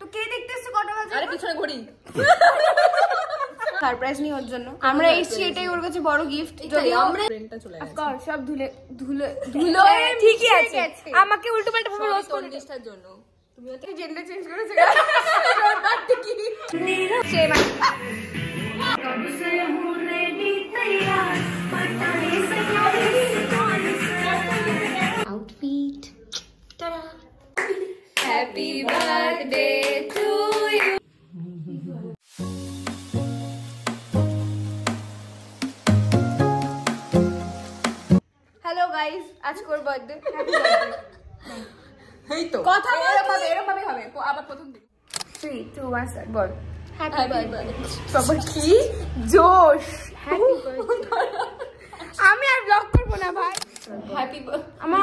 তো কে দেখতেছে কটা বাজে? আরে পিছনে ঘড়ি। সারপ্রাইজ নি ওর জন্য আমরা এসেছি, এটাই ওর কাছে বড় গিফট। যদি আমরা ট্রেনটা চলে গেছে সব ধুলে ঠিকই আছে। আমাকে উল্টো পাল্টা ভাবে রোজ করে ডিস্টার জন্য তুমি তুই জেন্ডার চেঞ্জ করেছিস। আউটফিট টাটা। Happy birthday to you. Hello guys, আজকে ওর বার্থডে। Happy birthday. এই তো কথা এরকম ভাবে হবে আবার প্রথম দিন 3 2 1 স্টার্ট বল। হ্যাপি বার্থডে বাবা কি জোশ। Happy birthday. আমি আর ব্লগ করব না ভাই। হ্যাপি আমার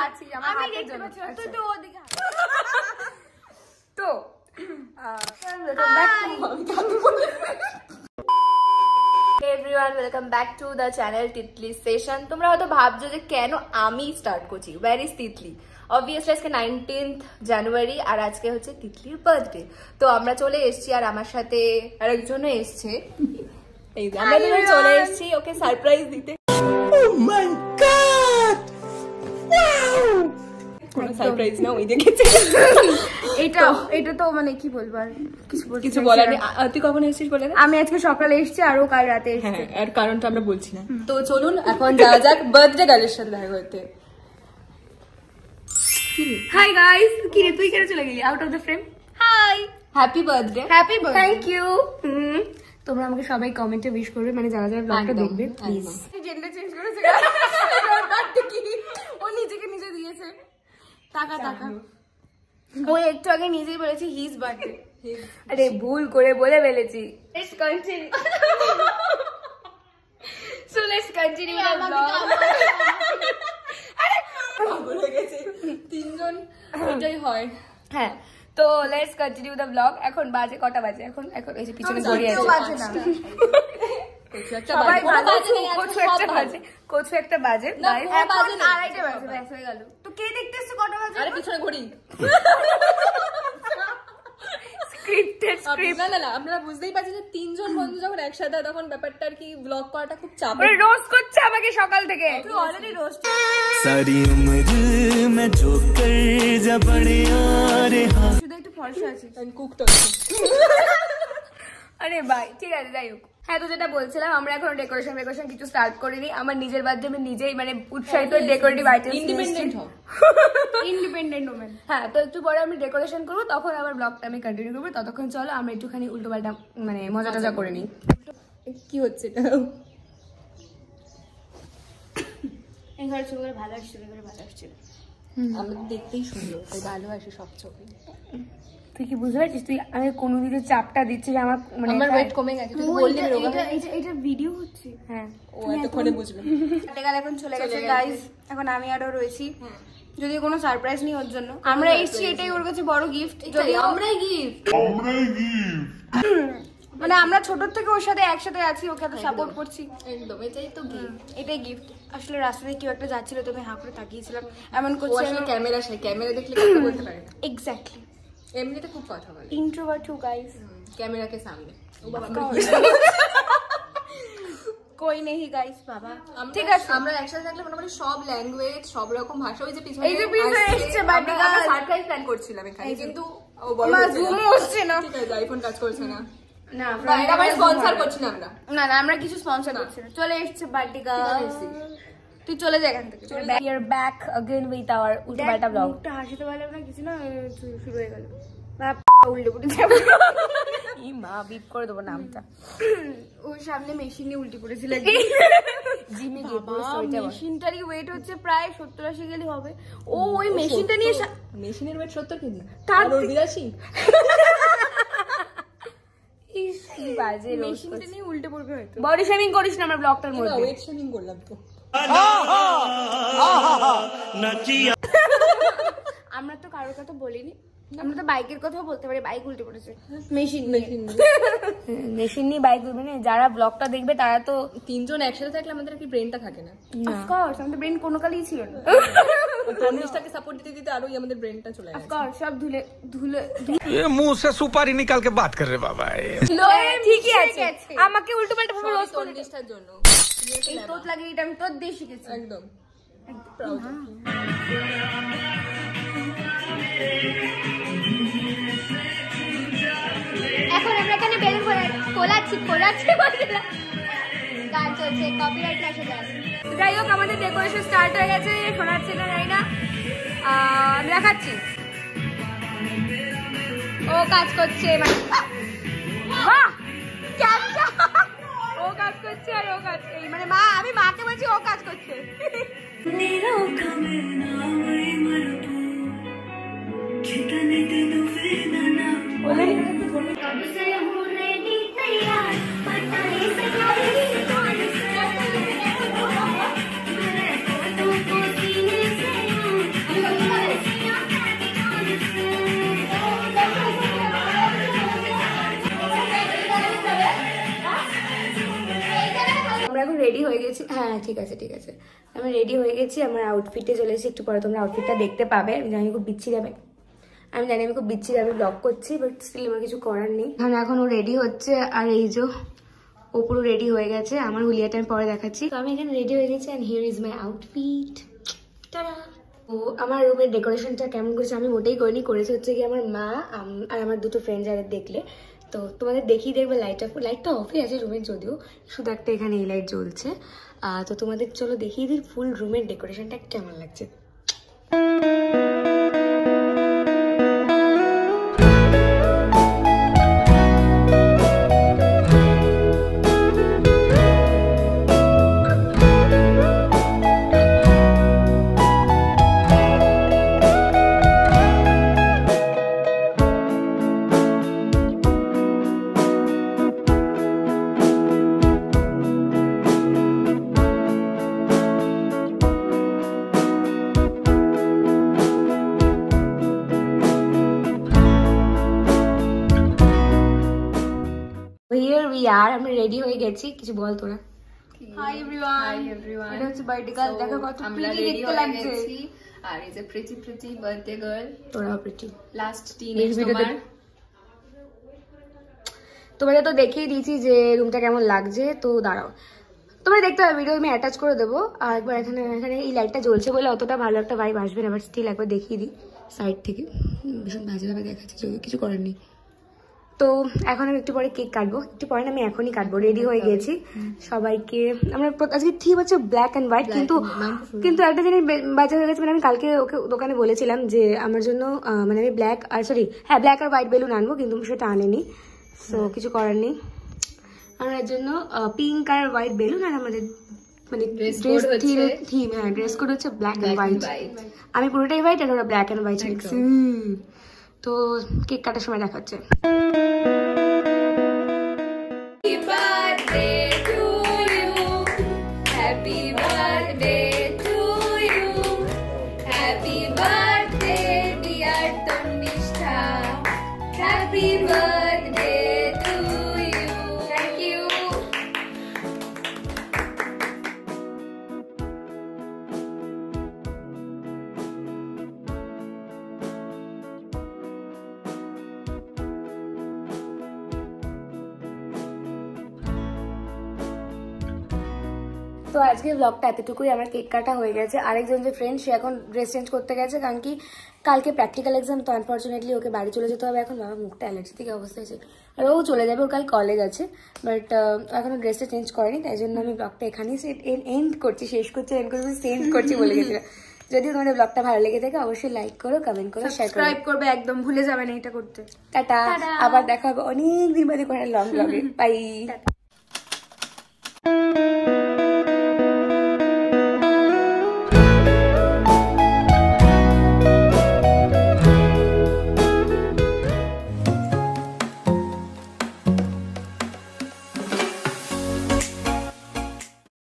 আছে আমার হাতে জন্য তুই তো ওদিকে তো everyone welcome back to the channel Titli session. তোমরা হয়তো ভাবছো যে কেন আমি স্টার্ট করছি, ওয়্যার ইজ তিতলি। অবভিয়াসলি আজকে 19th জানুয়ারি আর আজকে হচ্ছে তিতলির বার্থডে। তো আমরা চলে এসেছি আর আমার সাথে আরেকজনও এসছে। এই যে আমরা দুজন চলে এসেছি ওকে সারপ্রাইজ দিতে। Oh my god! Wow! কোনো সারপ্রাইজ না, ওই দেখেছে। এটা তো মানে কি বলবো আর কিছু বলার নেই। তুই কখন এসেছিস বলে? আমি আজকে সকালে এসেছি আর ও কাল রাতে এসেছে। হ্যাঁ, আর কারণটা আমরা বলছি না। তো চলুন এখন যাওয়া যাক বার্থডে গার্লের সাথে দেখা করতে। হাই গাইস, কি রে তুই কেন চলে গেলি out of the frame? Hi, happy birthday. Happy birthday. Thank you. তোমরা আমাকে সবাই কমেন্টে উইশ করবে, মানে যারা যারা ব্লগটা দেখবে প্লিজ। জেন্ডার চেঞ্জ করেছে কি ও নিজেকে নিজে দিয়েছে। টাকা ও একটু আগে নিজেই বলেছে হিজ বার্থডে। আরে ভুল করে বলে ফেলেছি। Let's continue. So let's continue the blog. আরে ভুলে গেছে তিনজন এটাই হয়। হ্যাঁ, তো লেটস কন্টিনিউ দ্য ব্লগ। এখন বাজে কটা বাজে? এখন এই যে পিছনে ঘড়ি আছে। সবাই কোথাও একটা বাজে। এখন আড়াইটে বাজে, ব্যাস হয়ে গেল। তো কে দেখতেছে কটা বাজে? আরে পিছনে ঘড়ি। Scripted script. না আমরা বুঝতেই পারছি যে তিনজন বন্ধু যখন একসাথে তখন ব্যাপারটা আর কি ব্লগ করাটা খুব চাপ। ওরে রোস্ট করছে আমাকে সকাল থেকে। তুই অলরেডি রোস্ট। सारी उम्र मैं जो कर जा बड़े यारे हाँ শুধু একটু ফর্সা আছে। কুক তো আরে ভাই ঠিক আছে, যাই হোক। হ্যাঁ, তো যেটা বলছিলাম, আমরা এখন ডেকোরেশন কিছু স্টার্ট করিনি। আমার নিজের বার্থডে আমি নিজেই মানে উৎসাহিত ডেকোরেটিভ আইটেমস ইন্ডিপেন্ডেন্ট হও। Independent women. হ্যাঁ, তো একটু পরে আমি ডেকোরেশন করবো, তখন আবার ব্লগটা আমি কন্টিনিউ করবো। ততক্ষণ চলো আমরা একটুখানি উল্টো পাল্টা মানে মজা টজা করে নিই। কি হচ্ছে এটা? এই ঘরে ছবি ভালো আসছে, ভালো আসছে। আমরা দেখতেই সুন্দর, তাই ভালোবাসি সব ছবি। তুই কি বুঝতে পারছিস? তুই আমি কোনো দিকে চাপটা দিচ্ছিস আমার, মানে আমার ওয়েট কমে গেছে। তুই বললি এটা ভিডিও হচ্ছে। হ্যাঁ, ও এতক্ষণে বুঝলো। এখন চলে গেছে গাইস। এখন আমি আরো রয়েছি, যদি কোনো সারপ্রাইজ নেই ওর জন্য। আমরা এসেছি, এটাই ওর কাছে বড় গিফট। যদি আমরাই গিফট মানে আমরা ছোট থেকে ওর সাথে একসাথে আছি, ওকে এত সাপোর্ট করছি। একদম, এটাই তো গিফট। এটাই গিফট। আসলে রাস্তাতে কেউ একটা যাচ্ছিল, তো আমি হাঁ করে তাকিয়েছিলাম, এমন করছে। আসলে ক্যামেরা দেখলে কথা বলতে পারে না। এক্স্যাক্টলি। এমনিতে খুব কথা বলে। ইন্ট্রোভার্ট হু গাইস। कैमरा के सामने कोई नहीं गाइस বাবা। ঠিক আছে, আমরা একসাথে থাকলে মোটামুটি সব ল্যাঙ্গুয়েজ সব রকম ভাষা। ওই যে পিছনে এসেছে বাটিকা সারপ্রাইজ প্ল্যান করছিলাম এখানে, কিন্তু ও বড় জুম হচ্ছে না। ঠিক আছে, আইফোন কাজ করছে না। না আমরা স্পন্সর করছি না। না আমরা কিছু স্পন্সর করছি না। চলে এসেছে বাটিকা। তুই চলে যা এখান থেকে। We are back again with our উল্টোপাল্টা ব্লগ। একটা হাসিতে পারলাম না কিছু না, শুরু হয়ে গেল। উল্টে পুটে যাবে। ই মা, বিপ করে দেবো নামটা। ওর সামনে মেশিন নিয়ে উল্টে পড়েছিল। জিমে গিয়ে মেশিনটারই ওয়েট হচ্ছে প্রায় 70-80 কেজি হবে। ও ওই মেশিনটা নিয়ে, মেশিনের ওয়েট 70 কেজি তার 82। কি বাজে, মেশিনটা নিয়ে উল্টে পড়বে হয়তো। বডি শেমিং করিস না আমার ব্লগটার মধ্যে। ওয়েট শেমিং করলাম তো। আমরা তো কারোর কথা বলিনি, আমরা তো বাইকের কথাও বলতে পারি। বাইক উল্টে পড়েছে মেশিন নিয়ে বাইক মানে যারা ব্লগটা দেখবে তারা তো তিনজন একসাথে থাকলে আমাদের কি ব্রেনটা থাকে না। অফকোর্স আমাদের ব্রেন কোনো কালেই ছিল না। তন্নিষ্ঠাকে সাপোর্ট দিতে দিতে আরোই আমাদের ব্রেনটা চলে গেছে। সব ধুলে ধুলে ये मुंह से सुपारी निकाल के बात कर रहे बाबा ঠিকই আছে, আমাকে উল্টো পাল্টা ভাবে রোজ করে তন্নিষ্ঠার জন্য এই তোত লাগে, এটা আমি তোর দিয়ে শিখেছি। একদম এখন আমরা এখানে বেলুন কোলাচ্ছি গান চলছে, কপিরাইট আসে যায়। যাই হোক, আমাদের ডেকোরেশন স্টার্ট হয়ে গেছে, শোনাচ্ছে না জানি না, আমি দেখাচ্ছি। ও কাজ করছে, মানে বাহ ক্যাপচা, ও কাজ করছে আর ও কাজ, এই মানে মা, আমি মাকে বলছি ও কাজ করছে। আমরা এখন রেডি হয়ে গেছি, হ্যাঁ ঠিক আছে ঠিক আছে, আমি রেডি হয়ে গেছি, আমার আউটফিটে চলে এসেছি, একটু পরে তোমরা আউটফিটটা দেখতে পাবে। আমি জানি খুব বিচ্ছিরি হবে, আমি জানি আমি খুব বিচ্ছিরি আমি ব্লগ করছি, বাট স্টিল আমার কিছু করার নেই। কারণ এখন ও রেডি হচ্ছে, আর এই যে ও পুরো রেডি হয়ে গেছে, আমার হুলিয়াটা আমি পরে দেখাচ্ছি। তো আমি এখানে রেডি হয়ে গেছি, and here is my outfit. ও আমার রুমের ডেকোরেশনটা কেমন করেছে আমি মোটেই করিনি, করেছে হচ্ছে কি আমার মা আর আমার দুটো ফ্রেন্ড যাদের দেখলে, তো তোমাদের দেখিয়ে দেখবে। লাইটটা অফই আছে রুমের, যদিও শুধু একটা এখানে এই লাইট জ্বলছে। তো তোমাদের চলো দেখিয়ে দিই ফুল রুমের ডেকোরেশনটা কেমন লাগছে। আমি রেডি হয়ে গেছি, কিছু বল তোরা। হাই এভরিওয়ান, এটা হচ্ছে বার্থডে গার্ল, দেখো কত প্রিটি দেখতে লাগছে। আর is a pretty birthday girl, তোরাও প্রিটি। লাস্ট টিনেজ তোমার। তোমাদের তো দেখিয়ে দিয়েছি যে রুমটা কেমন লাগছে, তো দাঁড়াও তোমরা দেখতে হবে, ভিডিও আমি অ্যাটাচ করে দেবো। আর একবার এখানে এই লাইটটা জ্বলছে বলে অতটা ভালো একটা ভাইব আসবে না, বাট স্টিল একবার দেখিয়ে দিই সাইড থেকে। ভীষণ বাজেভাবে দেখাচ্ছে, যদি কিছু করার নেই। তো এখন আমি একটু পরে কেক কাটবো, একটু পরে না আমি এখনই কাটবো, রেডি হয়ে গেছি। সবাইকে আমরা আজকে থিম হচ্ছে ব্ল্যাক অ্যান্ড হোয়াইট, কিন্তু একটা জিনিস বাজে হয়ে গেছে, মানে আমি কালকে ওকে দোকানে বলেছিলাম যে আমার জন্য মানে আমি ব্ল্যাক আর হোয়াইট বেলুন আনবো, কিন্তু সেটা আনেনি, সো কিছু করার নেই। আমরা এর জন্য পিঙ্ক আর হোয়াইট বেলুন, আর আমাদের মানে থিম, হ্যাঁ ড্রেস কোড হচ্ছে ব্ল্যাক অ্যান্ড হোয়াইট। আমি পুরোটাই হোয়াইট আর ওরা ব্ল্যাক অ্যান্ড হোয়াইট লিখছি। তো কেক কাটার সময় দেখা হচ্ছে। তো আজকে ব্লগটা এতটুকুই, আমার কেক কাটা হয়ে গেছে। আরেকজন যে ফ্রেন্ড, সে এখন ড্রেস চেঞ্জ করতে গেছে, কারণ কি কালকে প্র্যাকটিক্যাল এক্সাম, তো আনফর্চুনেটলি ওকে বাড়ি চলে যেতে হবে। এখন বাবা মুখটা অ্যালার্জি থেকে অবস্থা আছে, আর ও চলে যাবে, ওর কাল কলেজ আছে, বাট এখনো ড্রেসটা চেঞ্জ করেনি, তাই জন্য আমি ব্লগটা এখানেই এন্ড করছি, শেষ করছি, সেন্ড করছি বলে গেছিলাম। যদি তোমাদের ব্লগটা ভালো লেগে থাকে অবশ্যই লাইক করো, কমেন্ট করো, সাবস্ক্রাইব করবে, একদম ভুলে যাবে না এটা করতে। টাটা, আবার দেখা হবে অনেক দিন বাদে কোনো লং ব্লগে। বাই।